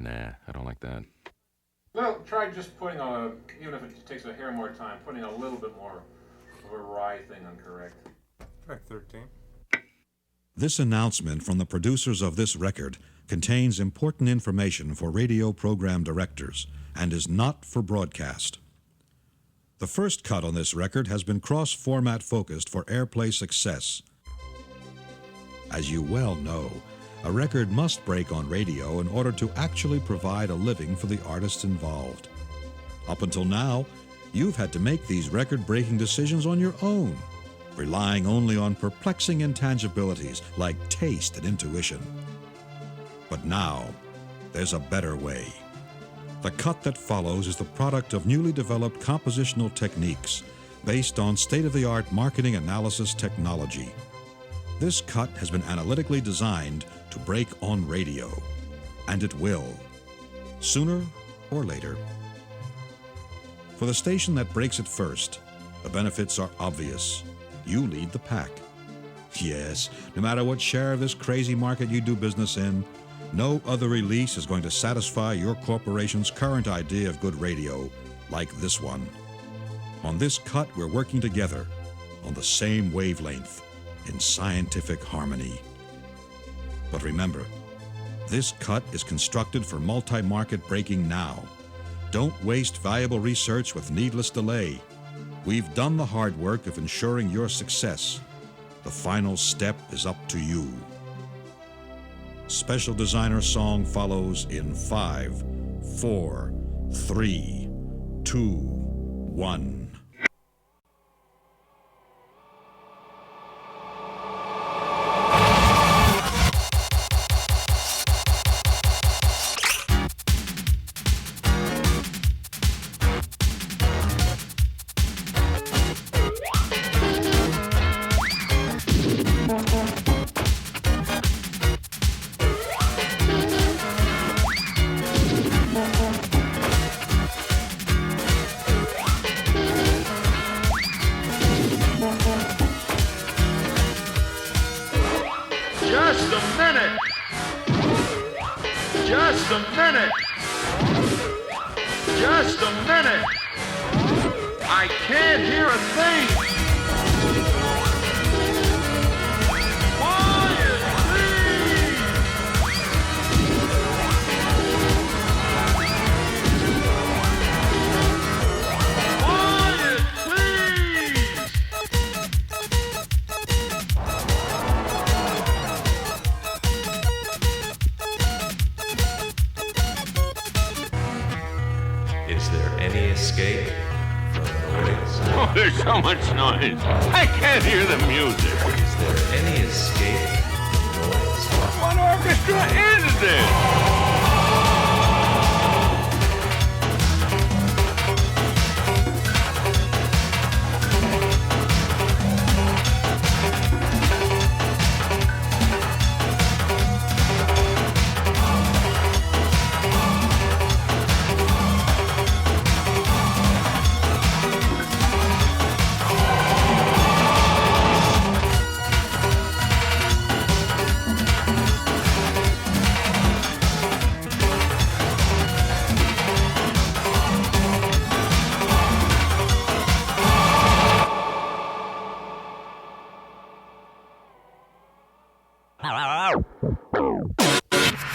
Nah, I don't like that. Well, try just putting even if it takes a hair more time, putting a little bit more of a wry thing on correct. Track 13. This announcement from the producers of this record contains important information for radio program directors and is not for broadcast. The first cut on this record has been cross-format focused for airplay success. As you well know, a record must break on radio in order to actually provide a living for the artists involved. Up until now, you've had to make these record-breaking decisions on your own, relying only on perplexing intangibilities like taste and intuition. But now, there's a better way. The cut that follows is the product of newly developed compositional techniques based on state-of-the-art marketing analysis technology. This cut has been analytically designed to break on radio, and it will, sooner or later. For the station that breaks it first, the benefits are obvious. You lead the pack. Yes, no matter what share of this crazy market you do business in, no other release is going to satisfy your corporation's current idea of good radio like this one. On this cut, we're working together on the same wavelength in scientific harmony. But remember, this cut is constructed for multi-market breaking now. Don't waste valuable research with needless delay. We've done the hard work of ensuring your success. The final step is up to you. Special designer song follows in 5, 4, 3, 2, 1. Just a minute. I can't hear a thing. Quiet, please. Quiet, please. Is there any escape from noise? Oh, there's so much noise. I can't hear the music. Is there any escape from noise? What orchestra is this?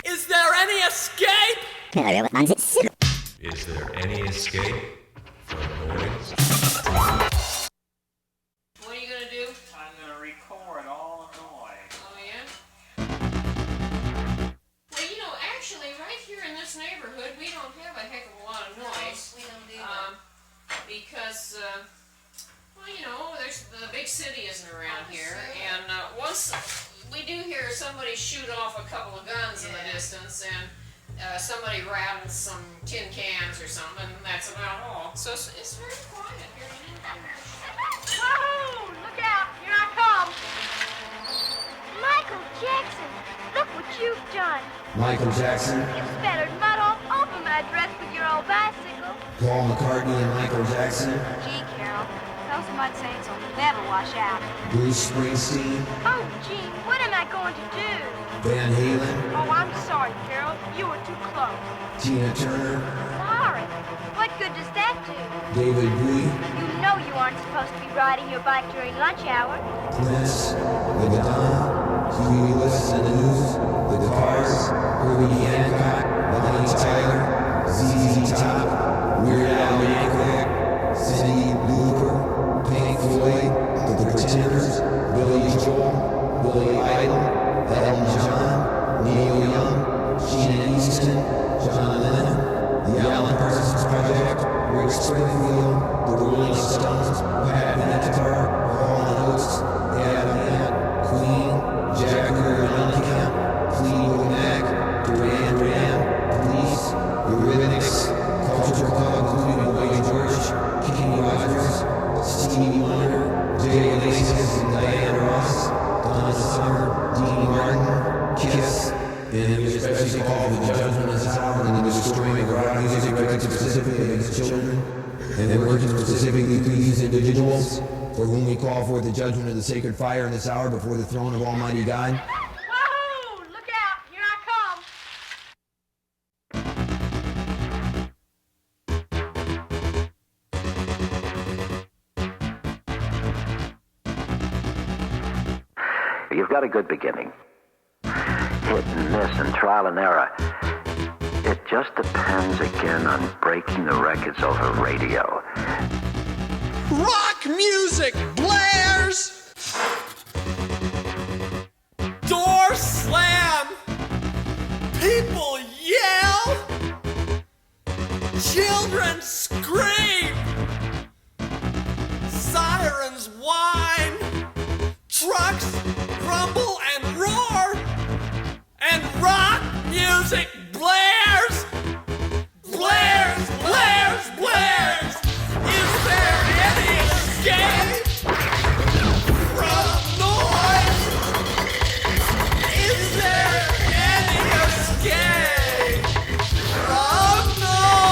Is there any escape? Is there any escape from noise? What are you gonna do? I'm gonna record all the noise. Oh yeah? Well, you know, actually, right here in this neighborhood, we don't have a heck of a lot of noise. We don't do that. Because, well, you know, there's the big city isn't around here, and once we do hear somebody shoot off a couple of guns in the distance, and somebody rattles some tin cans or something, and that's about all. So it's very quiet here in the neighborhood. Wahoo! Look out! Here I come! Michael Jackson! Look what you've done! Michael Jackson, You spattered mud all over my dress with your old bicycle. Paul McCartney and Michael Jackson, Gee, Carol, those mud stains will never wash out. Bruce Springsteen, Oh, Gene, what am I going to do? Van Halen, Oh, I'm sorry, Carol. You were too close. Tina Turner, Sorry. What good does that do? David Bowie, You know you aren't supposed to be riding your bike during lunch hour. Prince, The Madonna, Huey Lewis and the News, The Cars, Herbie Hancock, Bonnie Tyler, ZZ Top, Weird Al Yankovic, Cyndi Lauper, Pink Floyd, The Pretenders, Billy Joel, Billy Idol, Elton John, Neil Young, Sheena Easton, John Lennon, The Alan Parsons Project, Rick Springfield, The Rolling Stones, Pat Benatar, Hall & Oates, Adam Ant, Queen, Jagger and Mellencamp, Fleetwood Mac, Duran Duran, Police, Eurythmics, Culture Club, including Boy George, Kenny Rogers, Stevie Wonder, Jay Iglesias and Diana Ross, Donna Summer, Dean Martin, Kiss, and we especially call the judgment is out and the destroying of rock music directed specifically against children, and working specifically through these individuals, for whom we call forth the judgment of the sacred fire in this hour before the throne of Almighty God. Wahoo! Look out! Here I come! You've got a good beginning. Hit and miss and trial and error. It just depends again on breaking the records over radio. Rock music blares! Doors slam! People yell! Children scream! Sirens whine! Trucks rumble and roar! And rock music blares! Blares, blares, blares! Is there any escape from noise? Is there any escape from noise?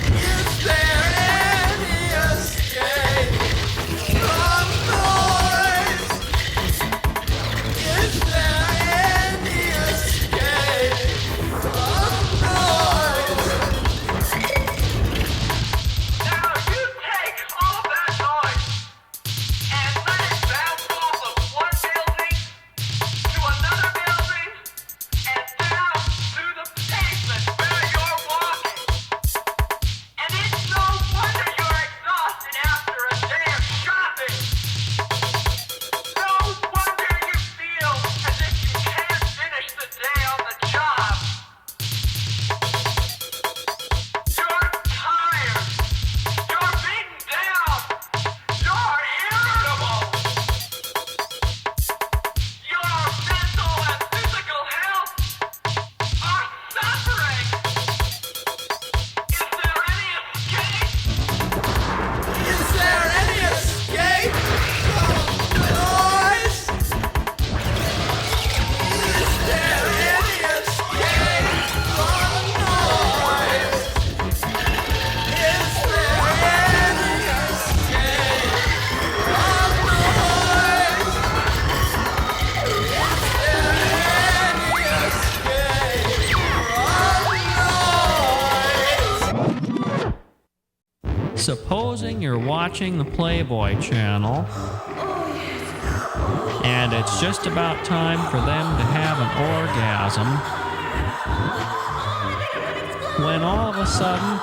Is there any escape from noise? Is there any escape from noise? Now you take all that noise and let it bounce off of one building to another building and down to the pavement where you're walking. And it's no wonder you're exhausted after a day of shopping. No wonder you feel as if you can't finish the day on the job. You're tired. You're beaten down. You're irritable. Your mental and physical health are suffering. Is there any escape? Is there any escape from noise? Is there any escape from noise? Is there any escape from noise? Is there any escape from noise? Supposing you're watching the Playboy Channel, and it's just about time for them to have an orgasm, when all of a sudden,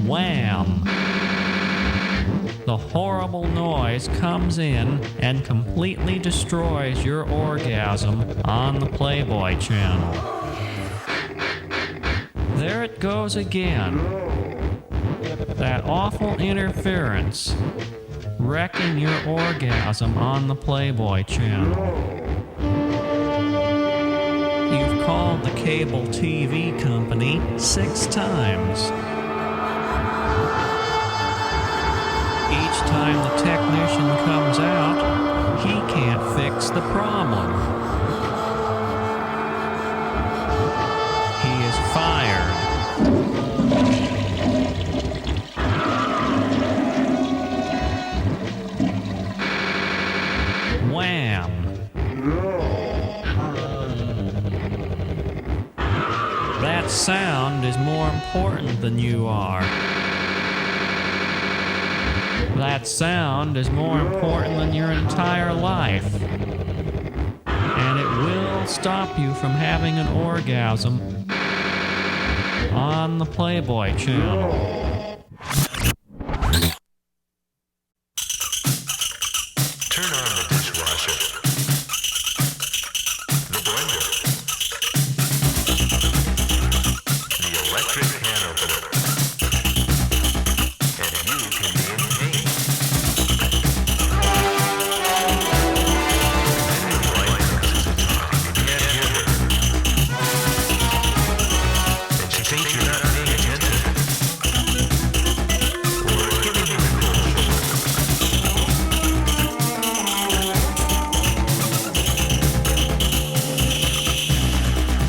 wham! The horrible noise comes in and completely destroys your orgasm on the Playboy Channel. There it goes again. That awful interference, wrecking your orgasm on the Playboy Channel. You've called the cable TV company 6 times. Each time the technician comes out, he can't fix the problem. He is fired. Wham! That sound is more important than you are. That sound is more important than your entire life. And it will stop you from having an orgasm on the Playboy Channel. Turn on the dishwasher, the blender, the electric can opener, and you can be in pain. Then your wife curses at you can't hear her, and she thinks you're not paying attention, or giving you the cold shoulder.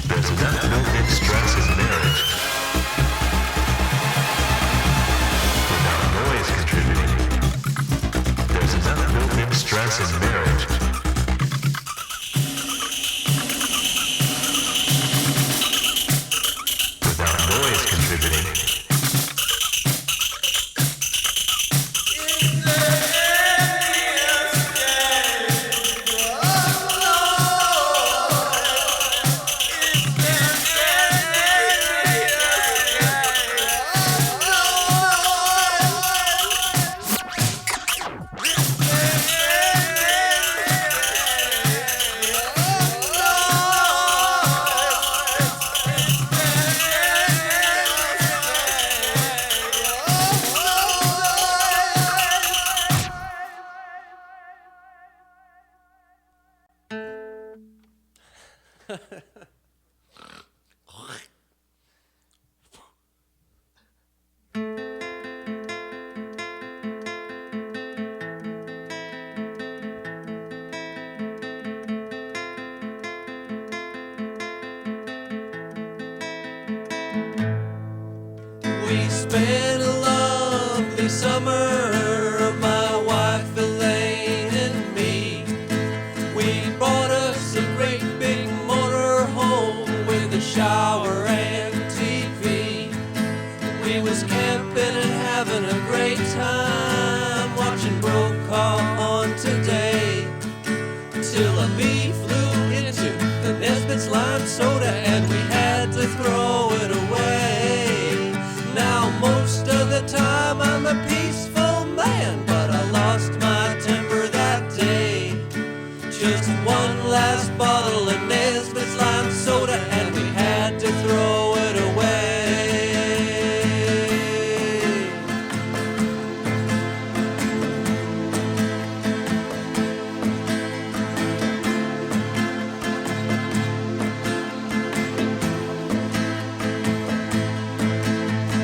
There's enough built-in stress in marriage without noise contributing. There's enough built-in stress in marriage without noise contributing. We spent a lovely summer, my wife Elaine and me. We bought us a great big motor home with a shower and TV. We was camping and having a great time, watching Brokaw on Today. Till a bee flew into the Nesbitt's lime soda and we had to throw it away. Now most of the time I'm a peaceful man, but I lost my temper that day. Just one last bottle of Nesbitt's lime soda and we had to throw it away.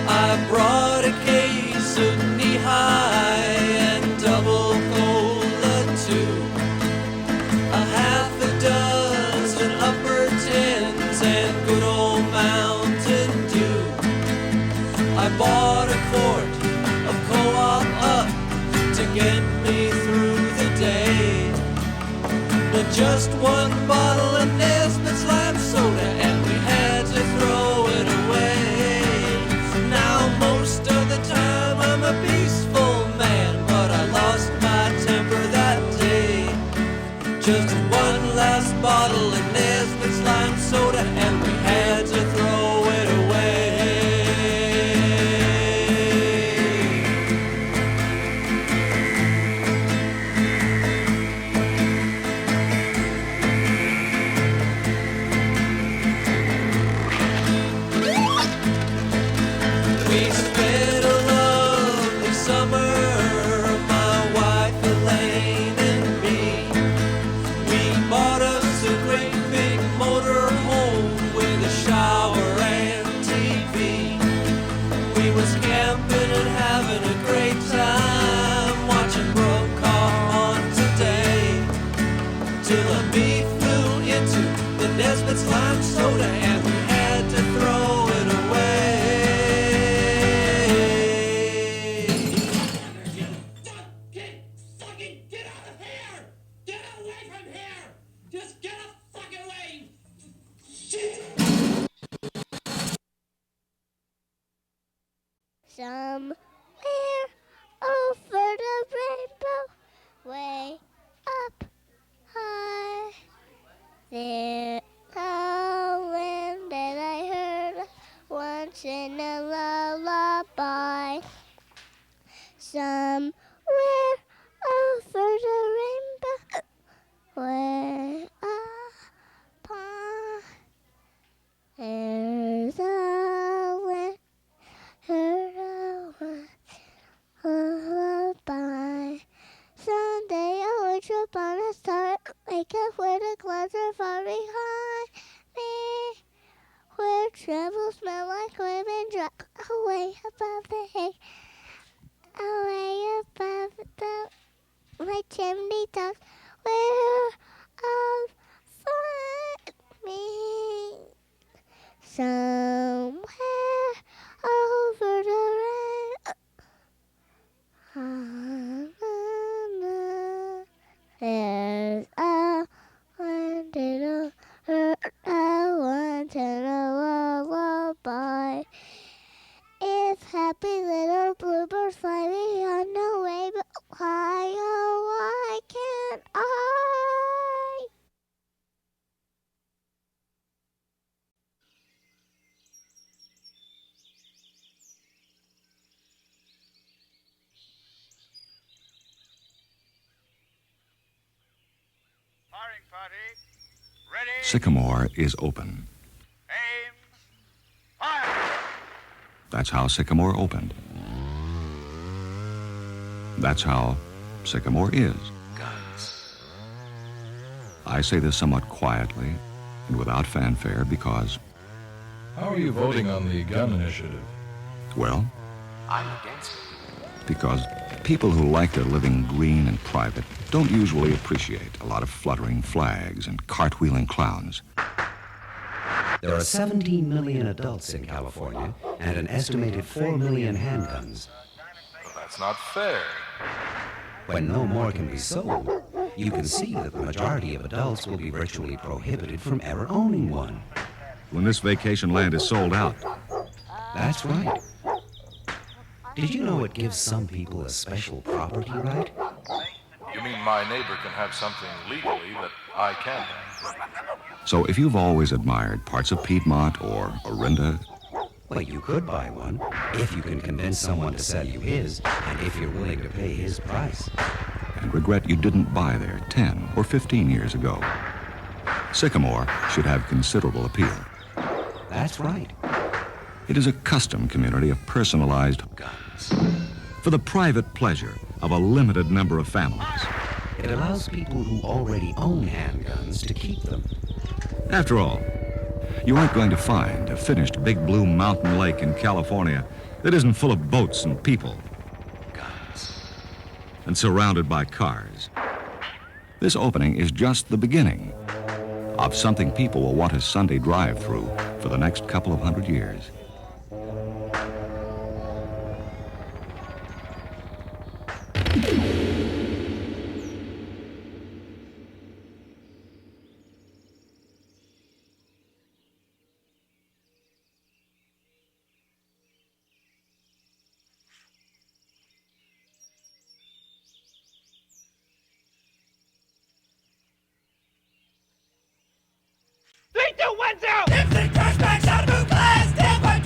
I brought a case of knee-high and double cola too, a half a dozen upper tens and good old Mountain Dew. I bought a quart of Co-op Up to get me through the day, but just one bottle of Nesbitt's lime soda and we had to throw it away. Now most of the time I'm a peaceful man, but I lost my temper that day. Just one last bottle of Nesbitt's lime soda and we had to throw it away. We spent a lovely summer, my wife Elaine and me. We bought us a great big motor home with a shower and TV. We was camping and having a great time, watching Brokaw on Today. Till a bee flew into the Nesbitt's lime soda and we had to throw it away. Get out of here! Get away from here! Just get the fuck away! Shit! far behind me, where trouble smell like lemon drop, away above the hay, away above my chimney tops, where I'll find me somewhere over the rain. There's a land in a once in a lullaby. If happy little bluebirds fly me on the way, but why, oh, why can't I? Sycamore is open. Aim, fire! That's how Sycamore opened. That's how Sycamore is. Guns. I say this somewhat quietly and without fanfare because, How are you voting on the gun initiative? well, I'm against it. because people who like their living green and private don't usually appreciate a lot of fluttering flags and cartwheeling clowns. There are 17 million adults in California and an estimated 4 million handguns. Well, that's not fair. When no more can be sold, you can see that the majority of adults will be virtually prohibited from ever owning one. When this vacation land is sold out, That's right. Did you know it gives some people a special property right? You mean my neighbor can have something legally that I can't have? so if you've always admired parts of Piedmont or Orinda, Well, you could buy one if you can convince someone to sell you his and if you're willing to pay his price. and regret you didn't buy there 10 or 15 years ago, Sycamore should have considerable appeal. That's right. It is a custom community of personalized Guns. for the private pleasure of a limited number of families. It allows people who already own handguns to keep them. After all, you aren't going to find a finished big blue mountain lake in California that isn't full of boats and people Guns. and surrounded by cars. This opening is just the beginning of something people will want to Sunday drive through for the next couple of hundred years. Three, two, 1, 0. Dipstick, trash bags, out of blue glass, stand by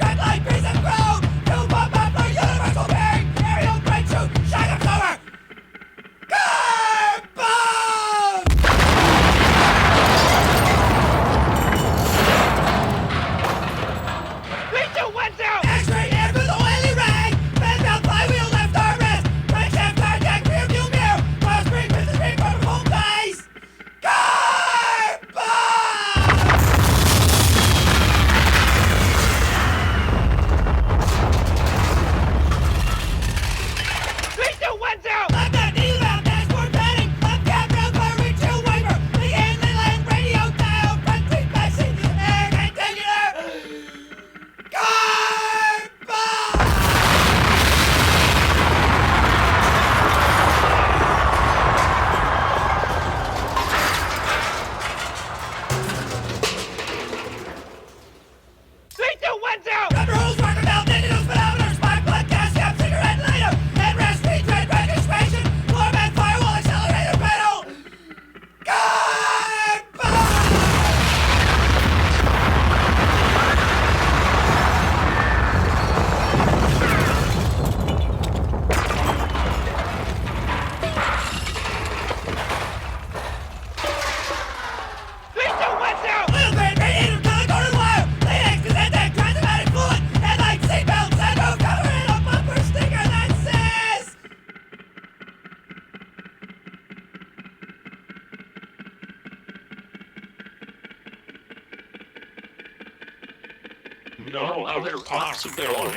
You know how they're awesome. They're all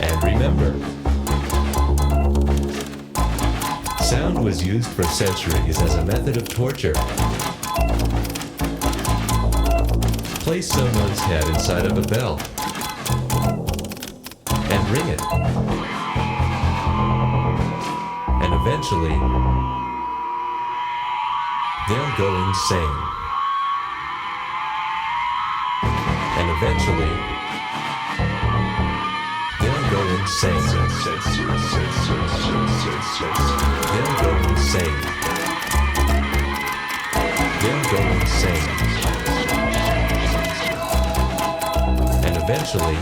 And remember, sound was used for centuries as a method of torture. Place someone's head inside of a bell and ring it. And eventually, they'll go insane. And eventually, they'll go insane. They'll go insane. They'll go insane. And eventually,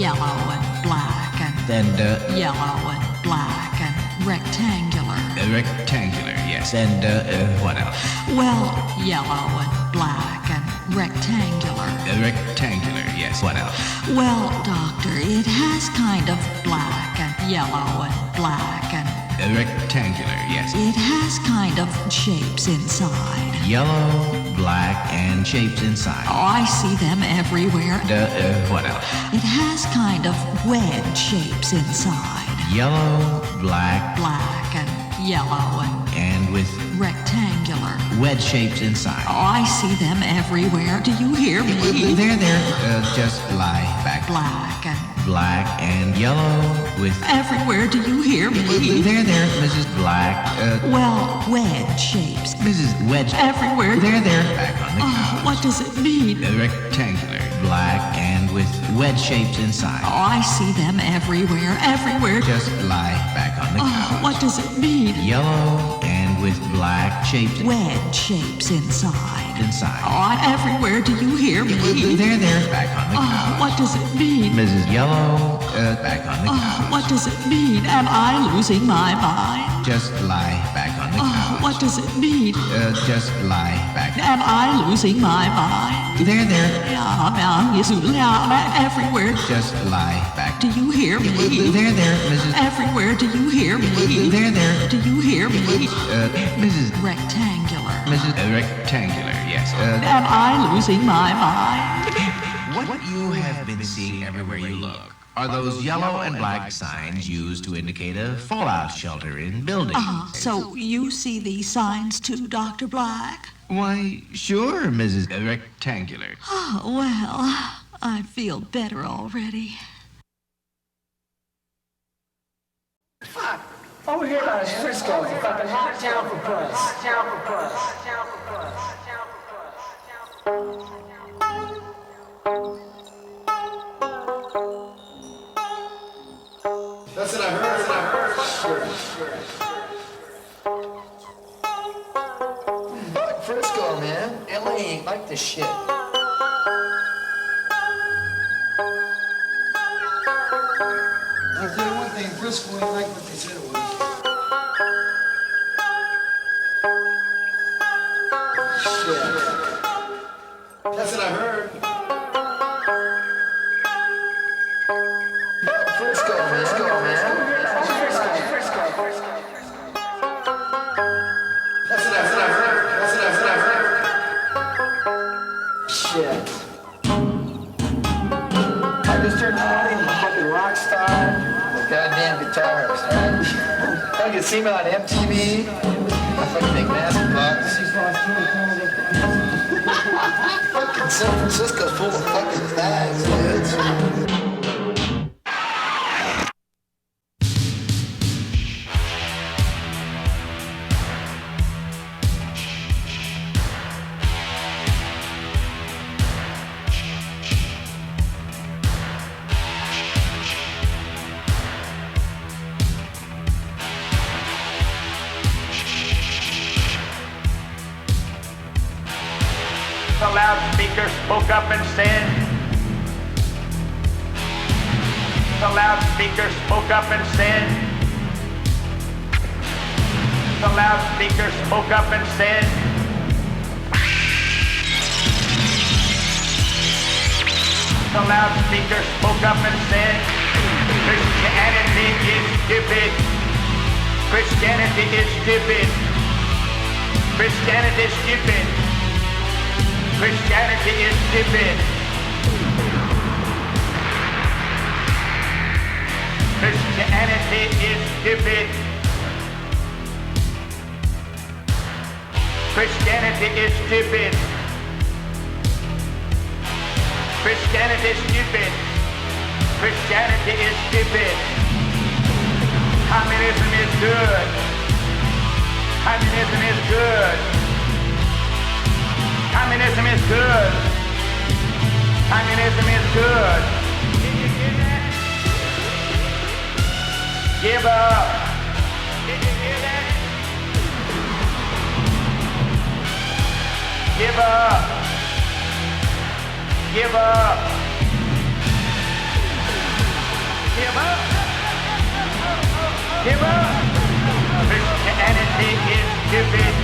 yellow and black and yellow and black and rectangular. Rectangular, yes. And what else? Well, yellow and black and rectangular. Rectangular, yes. What else? Well, doctor, it has kind of black and yellow and black and rectangular, yes. it has kind of shapes inside. Yellow, black, and shapes inside. Oh, I see them everywhere. What else? It has kind of wedge shapes inside. Yellow, black, Black and yellow and with rectangular. wedge shapes inside. Oh, I see them everywhere. Do you hear me? There, just lie back. Black and yellow with... everywhere. Do you hear me? There, Mrs. Black. Well, wedge shapes. Mrs. Wedge. Everywhere. There, back on the couch. What does it mean? Rectangular, black, and with wedge shapes inside. Oh, I see them everywhere. Everywhere. Just lie back on the couch. What does it mean? Yellow and with black shapes... Wedge shapes inside. inside. Oh, everywhere. Do you hear me? There, back on the couch. What does it mean? Mrs. Yellow, back on the couch. What does it mean? Am I losing my mind? Just lie back on the couch. What does it mean? Just lie back. Am I losing my mind? There. Everywhere. Just lie back. Do you hear me? There, Mrs. Everywhere. Do you hear me? There. Do you hear me? Mrs. Rectangular. Mrs. Rectangular, yes. Am I losing my mind? What you have been seeing everywhere you look are those yellow and black signs used to indicate a fallout shelter in buildings. So you see these signs too, Dr. Black? Why, sure, Mrs. Rectangular. Oh, well, I feel better already. Fuck! Over here by Frisco, fucking hot town for press. Town for press. Town for press. Town for press. That's what I heard. Fuck Frisco, man. LA ain't like this shit. I'll tell you one thing, Frisco ain't like what they said it was. Shit. That's what I heard. Frisco, man. Frisco. That's what I heard. Shit. I just turned out I'm a fucking rock star with goddamn guitars, right? I can see me on MTV. I fucking make massive bucks. Fucking San Francisco's full of fucking fags, dudes. loudspeaker spoke up and said, the loudspeaker spoke up and said, the loudspeaker spoke up and said, the loudspeaker spoke up and said, Christianity is stupid. Christianity is stupid. Christianity is stupid. Christianity is stupid. Christianity is stupid. Christianity is stupid. Christianity is stupid. Christianity is stupid. Communism is good. Communism is good. Communism is good. Communism is good. Did you hear that? Give up. Did you hear that? Give up. Give up. Give up. Give up. Christianity is stupid.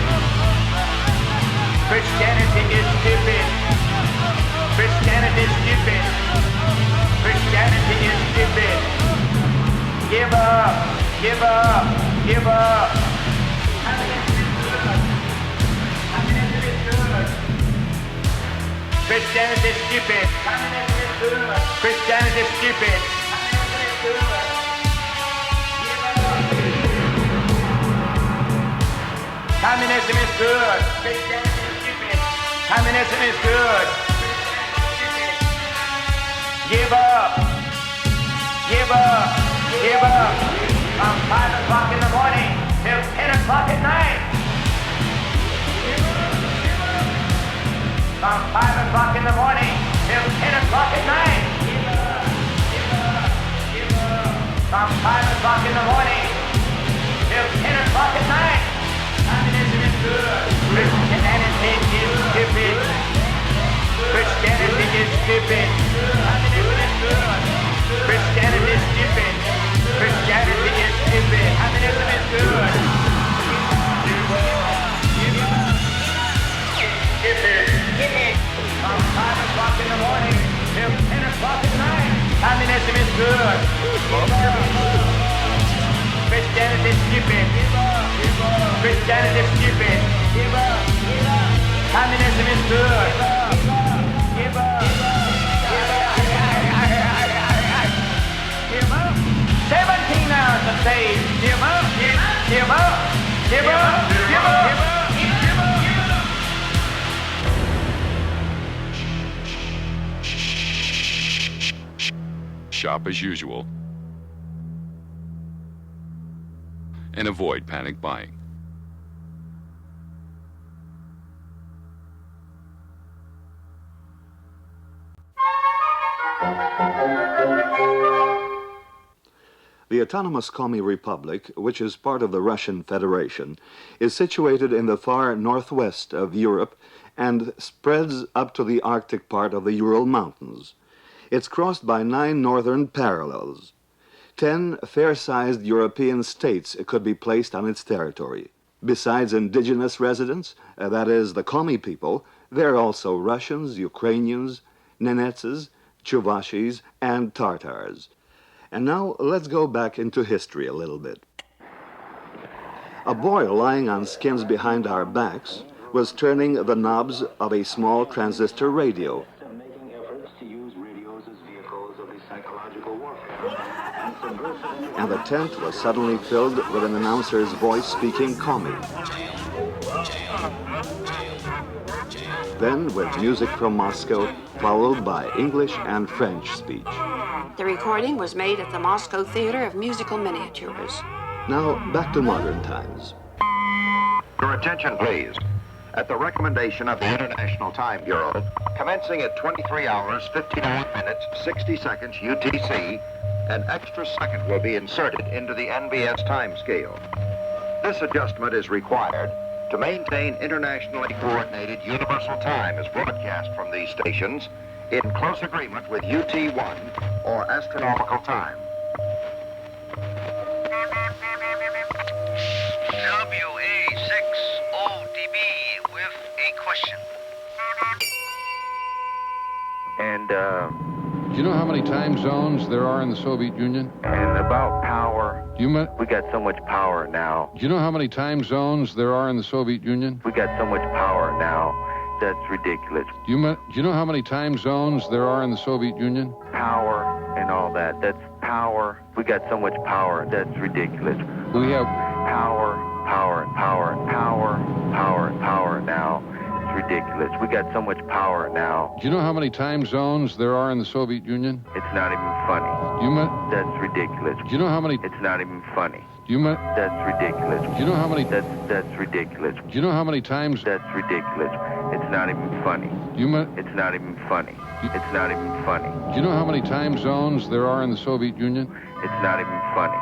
Christianity is stupid. Christianity is stupid. Christianity is stupid. Give up. Give up. Give up. Christianity is stupid. Christianity is stupid. Communism is good. Christianity is stupid. Communism is good. Give up. Give up. Give up. From 5 o'clock in the morning till 10 o'clock at night. From 5 o'clock in the morning till 10 o'clock at night. From 5 o'clock in the morning till 10 o'clock at night. Communism is good. Christianity is stupid. Christianity is stupid. Communism is good. Christianity is stupid. Christianity is stupid. Communism is good. Stupid. From 5 o'clock in the morning till 10 o'clock at night. Communism is good. Christianity is stupid. Christianity is stupid. Communism is good. 17 hours a day. Give up. Give up. Give up. Give up. Give up. Shop as usual and avoid panic buying. The autonomous Komi Republic, which is part of the Russian Federation, is situated in the far northwest of Europe and spreads up to the Arctic part of the Ural Mountains. It's crossed by 9 northern parallels. 10 fair-sized European states could be placed on its territory. Besides indigenous residents, that is, the Komi people, there are also Russians, Ukrainians, Nenetses, Chuvashis, and Tartars. And now let's go back into history a little bit. A boy lying on skins behind our backs was turning the knobs of a small transistor radio. And the tent was suddenly filled with an announcer's voice speaking Komi. Then with music from Moscow, followed by English and French speech. The recording was made at the Moscow Theater of Musical Miniatures. Now, back to modern times. Your attention, please. At the recommendation of the International Time Bureau, commencing at 23 hours, 59 minutes, 60 seconds UTC, an extra second will be inserted into the NBS time scale. This adjustment is required to maintain internationally coordinated universal time is broadcast from these stations in close agreement with UT1 or astronomical time. WA6ODB with a question. And, Do you know how many time zones there are in the Soviet Union? And about power. We got so much power now. Do you know how many time zones there are in the Soviet Union? We got so much power now. That's ridiculous. Do you know how many time zones there are in the Soviet Union? Power and all that. That's power. We got so much power. That's ridiculous. We have power, power, and power, and power, power, and power now. It's ridiculous. We got so much power now. Do you know how many time zones there are in the Soviet Union? It's not even funny. That's ridiculous. Do you know how many? It's not even funny. That's ridiculous. Do you know how many? That's ridiculous. Do you know how many times? That's ridiculous. It's not even funny. It's not even funny. It's not even funny. Do you know how many time zones there are in the Soviet Union? It's not even funny.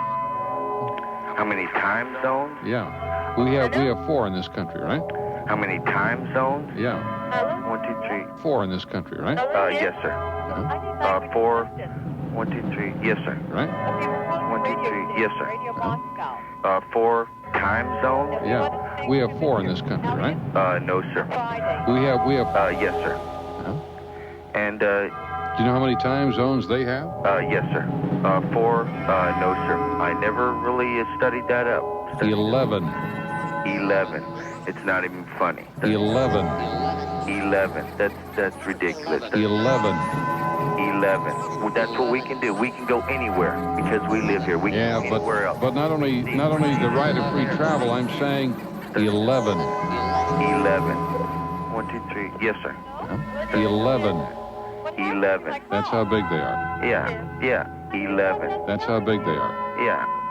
How many time zones? Yeah. We have 4 in this country, right? How many time zones? Yeah. 1, 2, 3. 4 in this country, right? Yes, sir. 4. 1, 2, 3. Yes, sir. Right? 1, 2, 3. Yes, sir. 4 time zones? Yeah. We have 4 in this country, right? No, sir. We have. Yes, sir. And do you know how many time zones they have? Yes, sir. 4. No, sir. I never really studied that up. 11. 11. It's not even funny. 11. 11. That's ridiculous. 11. 11. Well, that's what we can do. We can go anywhere because we live here. We can go anywhere else. But not only the right of free travel. I'm saying 11. 11. 1, 2, 3. Yes, sir. 11. 11. That's how big they are. Yeah. 11. That's how big they are.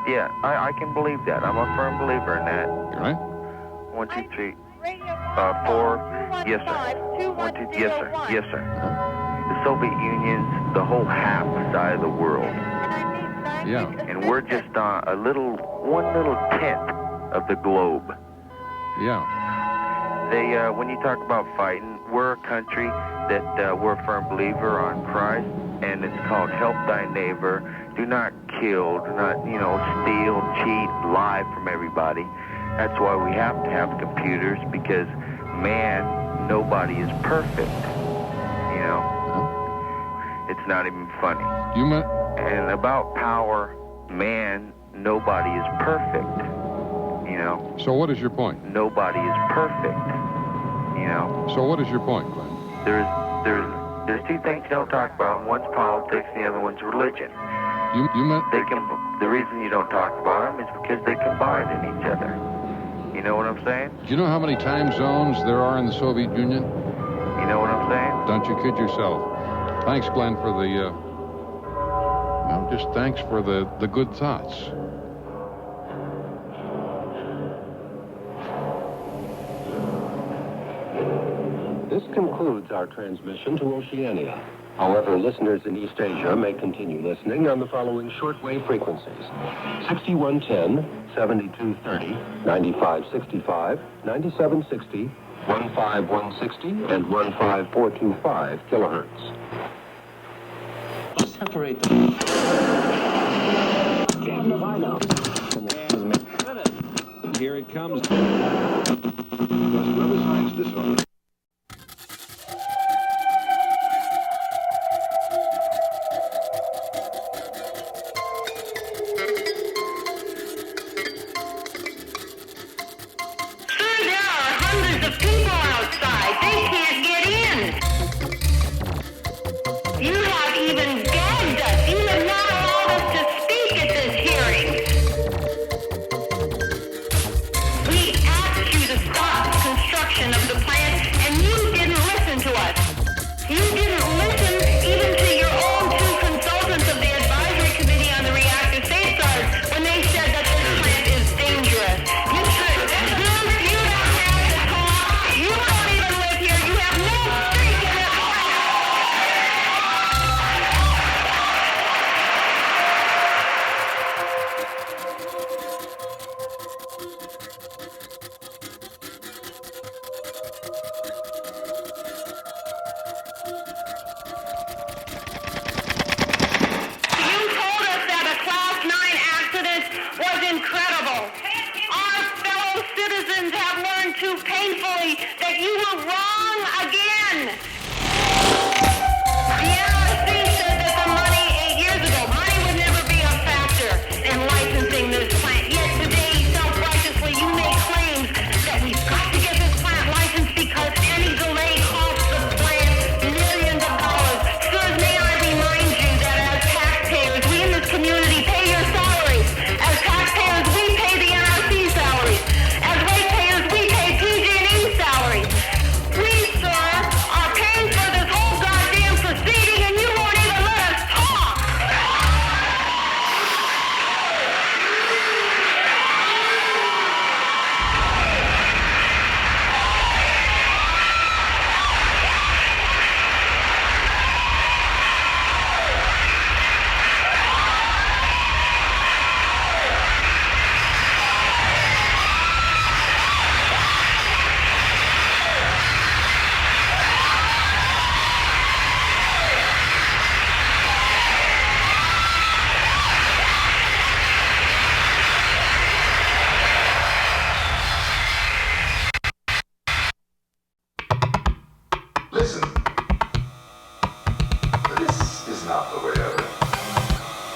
Yeah. I can believe that. I'm a firm believer in that. You right? 1, 2, 3. 4. Yes, sir. 1, 2. Yes, sir. Yes, sir. The Soviet Union's the whole half side of the world. Yeah. And we're just one little tenth of the globe. Yeah. When you talk about fighting, we're a country that we're a firm believer on Christ, and it's called help thy neighbor. Do not kill, do not, steal, cheat, lie from everybody. That's why we have to have computers, because nobody is perfect. It's not even funny. And about power, nobody is perfect. So what is your point? Nobody is perfect. So what is your point, Glenn? There's 2 things you don't talk about. One's politics, and the other one's religion. The reason you don't talk about them is because they combine in each other. You know what I'm saying? Do you know how many time zones there are in the Soviet Union? You know what I'm saying? Don't you kid yourself. Thanks, Glenn, for thanks for the good thoughts. This concludes our transmission to Oceania. However, listeners in East Asia may continue listening on the following shortwave frequencies: 6110, 7230, 9565, 9760, 15160, and 15425 kilohertz. Separate them. Here it comes. Weather signs disorder. Of the plant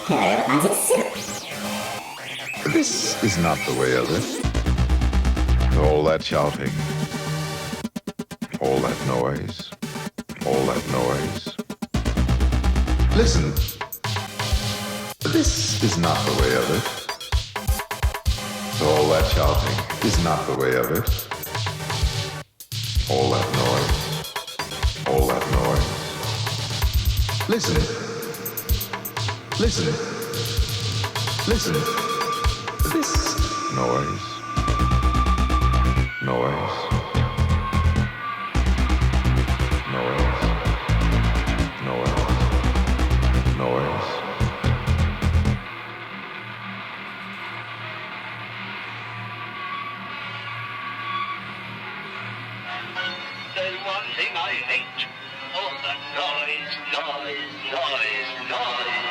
This is not the way of it. All that shouting, all that noise, all that noise. Listen, this is not the way of it. All that shouting is not the way of it. All that noise, all that noise. Listen, listen, listen. This noise, noise, noise, noise, noise. There's one thing I hate. All that noise, noise, noise, noise.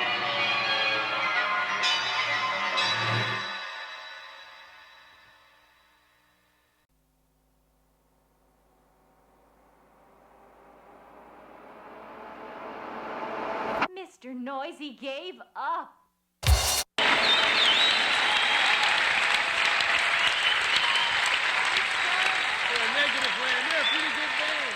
Mr. Noisy gave up. Negativland, they're a pretty good band.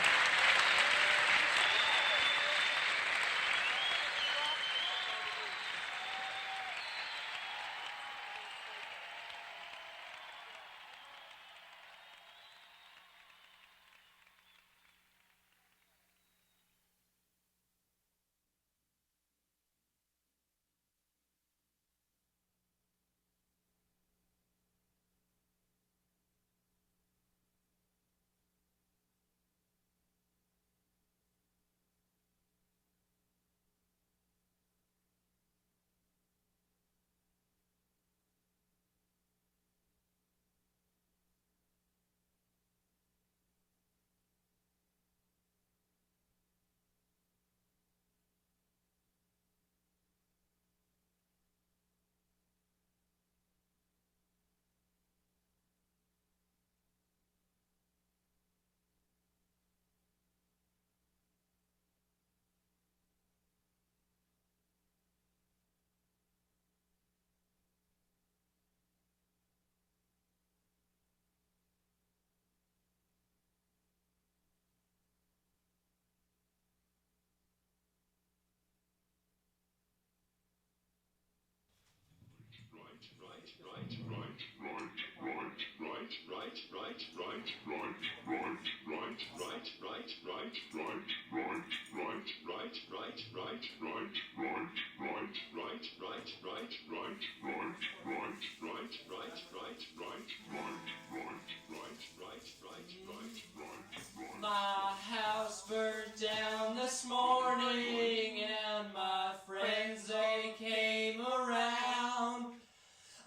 My house burned down this morning and my friends they came around.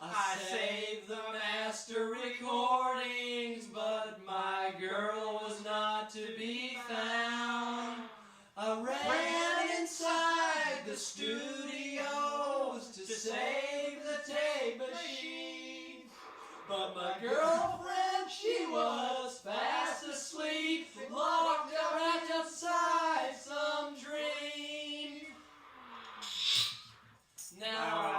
I saved the master recordings, but my girl was not to be found. I ran inside the studios to save the tape machine, but my girlfriend, she was fast asleep, locked up right outside some dream. Now